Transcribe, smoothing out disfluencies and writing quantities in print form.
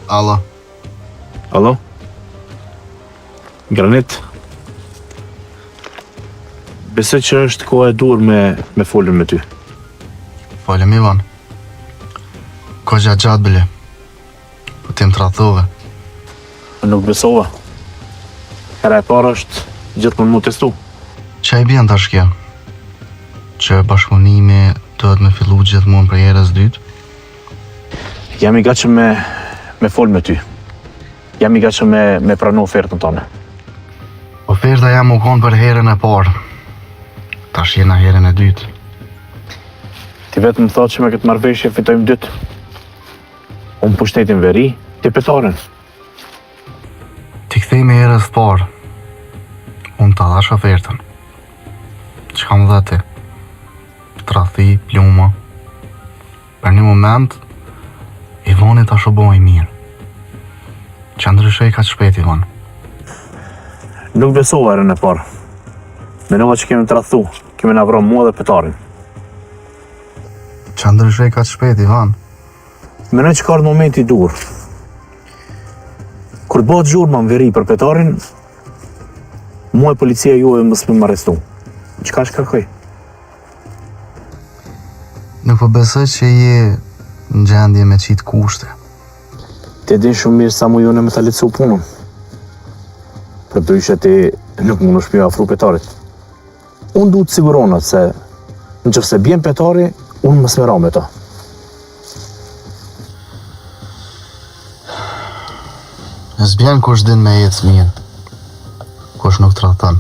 Alo. Alo? Granit? Besoj që është koha e dur me folën me ty. Falem Ivan. Ko gjatë bile. Po ti më tradhove. Nuk besova. Hera e parë është gjithmonë mu testu. Qa i bjen tash kjo? Që bashkëpunimi duhet me fillu gjithmonë për herës dytë? Jam i gatshëm me folë me ty. Jam i gatshëm me pranu ofertën tonë. Oferta jam u konë për herën e parë. Tash jena herën e dytë. Ti vetë më thotë që me këtë marrëveshje fitojmë dytë. Unë pushtetin veri, ti petarin. Ti kthej me herës parë. Unë ta dhash ofertën. Çka më dhe ti? Tradhi, pluma. Për një moment, Ivani ta shoboj mirë. Qa ndryshoj ka shpejt, Ivan? Nuk besova herën e parë. Menova që kemi tradhu, kemi na vrarë mua dhe petarin. Qa ndryshoj ka shpejt, Ivan? Menoj që ka ardhur momenti i dur. Kur të bëhet zhurma në veri për petarin, mua e policia juve mos më arrestu. Çka shkakoj? Nuk po besoj që je në gjendje me qitë kushte. Ti din shumë mirë sa mu jone me ta lehtësu punën. Për ndryshe ti nuk mund është mjë afru petarit. Unë du të siguronat se në qëfse bjen petari, unë më smera me ta. S'bjen kush din me jetë mirë, kush nuk tradhton.